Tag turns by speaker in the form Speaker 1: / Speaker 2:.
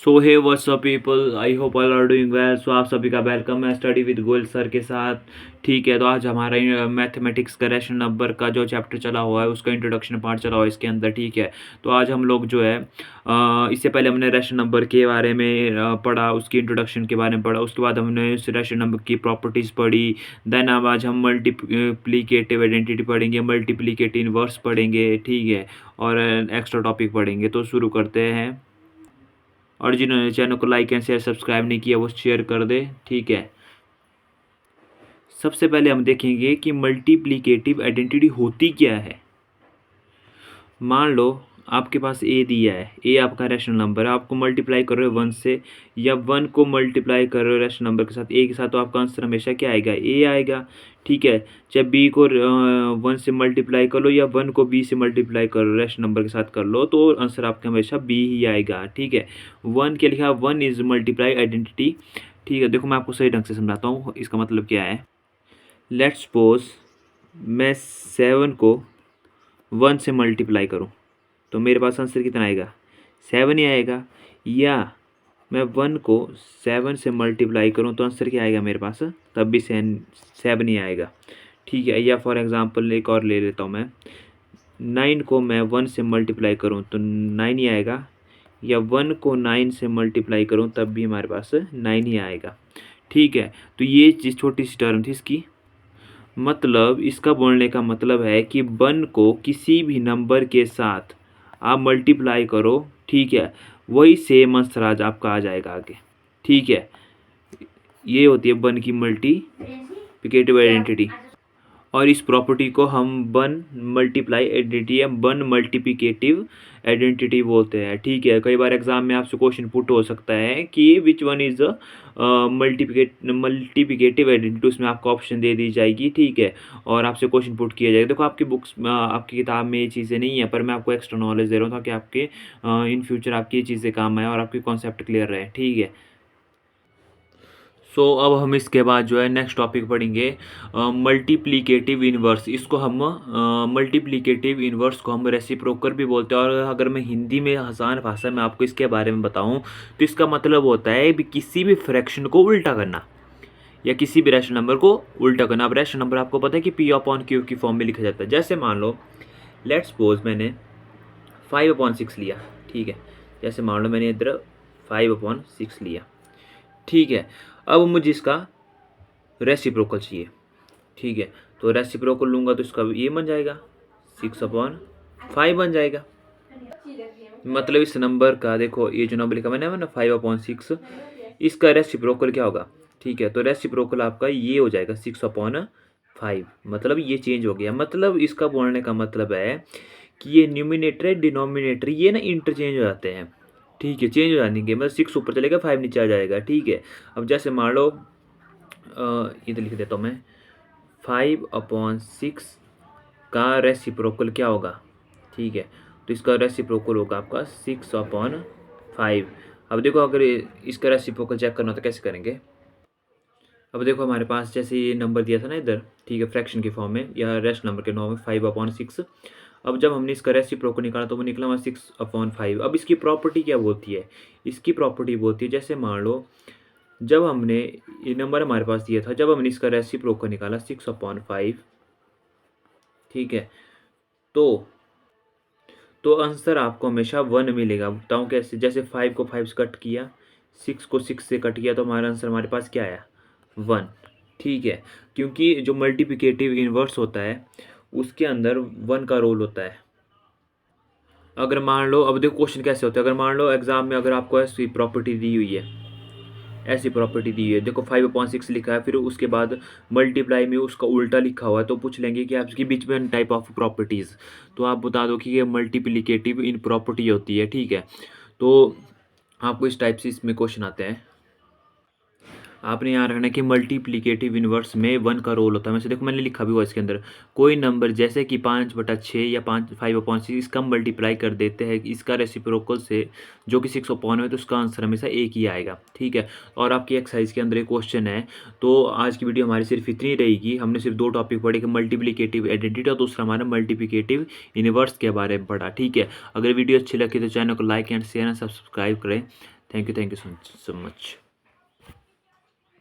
Speaker 1: So hey WhatsApp people, I hope all are doing well. So आप सभी का welcome है स्टडी विद गोयल सर के साथ। ठीक है, तो आज हमारा मैथमेटिक्स का रैशनल नंबर का जो चैप्टर चला हुआ है उसका इंट्रोडक्शन पार्ट चला हुआ है इसके अंदर। ठीक है, तो आज हम लोग जो है इससे पहले हमने रैशनल नंबर के बारे में पढ़ा, उसकी इंट्रोडक्शन के बारे में पढ़ा, उसके बाद हमने उस रैशनल नंबर की प्रॉपर्टीज़ पढ़ी। देन अब आज हम मल्टीप्लिकेटिव आइडेंटिटी पढ़ेंगे, मल्टीप्लिकेटिव इनवर्स पढ़ेंगे। ठीक है, और एक्स्ट्रा टॉपिक पढ़ेंगे। तो शुरू करते हैं। और जिन्होंने चैनल को लाइक एंड शेयर सब्सक्राइब नहीं किया वो शेयर कर दे। ठीक है, सबसे पहले हम देखेंगे कि मल्टीप्लिकेटिव आइडेंटिटी होती क्या है। मान लो आपके पास ए दिया है, ए आपका रैशनल नंबर है, आपको मल्टीप्लाई कर रहे हो 1 से, या 1 को मल्टीप्लाई कर रहे हो रैशनल नंबर के साथ, ए के साथ, तो आपका आंसर हमेशा क्या आएगा, ए आएगा। ठीक है, चाहे बी को 1 से मल्टीप्लाई कर लो या 1 को बी से मल्टीप्लाई कर लो, रैशनल नंबर के साथ कर लो, तो आंसर आपका हमेशा बी ही आएगा। ठीक है, 1 के लिखा 1 इज मल्टीप्लाई आइडेंटिटी। ठीक है, देखो मैं आपको सही ढंग से समझाता हूँ इसका मतलब क्या है। लेट्स सपोज मैं 7 को 1 से मल्टीप्लाई करूँ तो मेरे पास आंसर कितना आएगा, 7 ही आएगा। या मैं 1 को 7 से मल्टीप्लाई करूँ तो आंसर क्या आएगा मेरे पास, तब भी 7 ही आएगा। ठीक है, या फॉर एग्जांपल एक और ले लेता हूँ मैं, 9 को मैं 1 से मल्टीप्लाई करूँ तो 9 ही आएगा, या 1 को 9 से मल्टीप्लाई करूँ तब भी हमारे पास 9 ही आएगा। ठीक है, तो ये चीज़ छोटी सी टर्म थी इसकी। मतलब इसका बोलने का मतलब है कि 1 को किसी भी नंबर के साथ आप मल्टीप्लाई करो, ठीक है, वही सेम आंसर आज आपका आ जाएगा आगे। ठीक है, ये होती है 1 की मल्टीप्लिकेटिव आइडेंटिटी, और इस प्रॉपर्टी को हम 1 मल्टीप्लाई आइडेंटिटी या 1 मल्टीप्लिकेटिव आइडेंटिटी बोलते हैं। ठीक है, कई बार एग्जाम में आपसे क्वेश्चन पुट हो सकता है कि which one is multiplicative identity, उसमें आपको ऑप्शन दे दी जाएगी। ठीक है, और आपसे क्वेश्चन पुट किया जाएगा। देखो आपकी बुक्स आपकी किताब में ये चीज़ें नहीं है, पर मैं आपको एक्स्ट्रा नॉलेज दे रहा हूँ ताकि आपके इन फ्यूचर आपकी ये चीज़ें काम आए और आपकी कॉन्सेप्ट क्लियर रहे। ठीक है, सो अब हम इसके बाद जो है नेक्स्ट टॉपिक पढ़ेंगे मल्टीप्लिकेटिव इनवर्स। इसको हम मल्टीप्लिकेटिव इनवर्स को हम रेसिप्रोकल भी बोलते हैं। और अगर मैं हिंदी में आसान भाषा में आपको इसके बारे में बताऊं तो इसका मतलब होता है भी किसी भी फ्रैक्शन को उल्टा करना या किसी भी रैशनल नंबर को उल्टा करना। अब रैशनल नंबर आपको पता है कि पी अपॉन क्यू की फॉर्म में लिखा जाता है। जैसे मान लो लेट्स सपोज मैंने 5/6 लिया। ठीक है, जैसे मान लो मैंने इधर 5/6 लिया। ठीक है, अब मुझे इसका रेसिप्रोकल चाहिए। ठीक है, तो रेसिप्रोकल लूँगा तो इसका ये बन जाएगा 6/5 बन जाएगा। मतलब इस नंबर का देखो, ये जो नंबर लिखा मैंने ना 5/6, इसका रेसिप्रोकल क्या होगा। ठीक है, तो रेसिप्रोकल आपका ये हो जाएगा 6/5। मतलब ये चेंज हो गया। मतलब इसका बोलने का मतलब है कि ये न्यूमिनेटर है डिनोमिनेटर ये ना इंटरचेंज हो जाते हैं। ठीक है, चेंज हो जाने के मतलब 6 ऊपर चलेगा 5 नीचे आ जाएगा। ठीक है, अब जैसे मान लो इधर लिख देता हूँ मैं, 5/6 का रेसिप्रोकल क्या होगा। ठीक है, तो इसका रेसिप्रोकल होगा आपका 6/5। अब देखो अगर इसका रेसिप्रोकल चेक करना तो कैसे करेंगे। अब देखो हमारे पास जैसे ये नंबर दिया था ना इधर, ठीक है, फ्रैक्शन की फॉर्म में या रेस्ट नंबर के फॉर्म में 5/6। अब जब हमने इसका रेसिप्रोकल निकाला तो वो निकला हमारा 6/5। अब इसकी प्रॉपर्टी क्या बोलती है, इसकी प्रॉपर्टी बोलती है जैसे मान लो जब हमने ये नंबर हमारे पास दिया था, जब हमने इसका रेसिप्रोकल निकाला 6/5, ठीक है, तो आंसर आपको हमेशा 1 मिलेगा। बताऊँ कैसे, जैसे 5 को 5 से कट किया, 6 को 6 से कट किया, तो हमारा आंसर हमारे पास क्या आया, 1। ठीक है, क्योंकि जो मल्टीप्लिकेटिव इनवर्स होता है उसके अंदर 1 का रोल होता है। अगर मान लो, अब देखो क्वेश्चन कैसे होता है, अगर मान लो एग्जाम में अगर आपको ऐसी प्रॉपर्टी दी हुई है, ऐसी प्रॉपर्टी दी है, देखो 5/6 लिखा है, फिर उसके बाद मल्टीप्लाई में उसका उल्टा लिखा हुआ है, तो पूछ लेंगे कि आपकी बीच में टाइप ऑफ प्रॉपर्टीज़, तो आप बता दो कि ये मल्टीप्लिकेटिव इन प्रॉपर्टी होती है। ठीक है, तो आपको इस टाइप से इसमें क्वेश्चन आते हैं। आपने यहाँ रखना कि मल्टीप्लिकेटिव इनवर्स में 1 का रोल होता है। वैसे देखो मैंने लिखा भी हुआ इसके अंदर, कोई नंबर जैसे कि 5/6 या 5/6 इसका मल्टीप्लाई कर देते हैं इसका रेसिप्रोकल से, जो कि 6/5 है, तो उसका आंसर हमेशा एक ही आएगा। ठीक है, और आपकी एक्सरसाइज के अंदर एक क्वेश्चन है। तो आज की वीडियो हमारी सिर्फ इतनी रहेगी। हमने सिर्फ 2 टॉपिक पढ़े, मल्टीप्लिकेटिव आइडेंटिटी और दूसरा हमारा मल्टीप्लिकेटिव इनवर्स के बारे में पढ़ा। ठीक है, अगर वीडियो अच्छी लगी तो चैनल को like and share and subscribe करें। Thank you so much.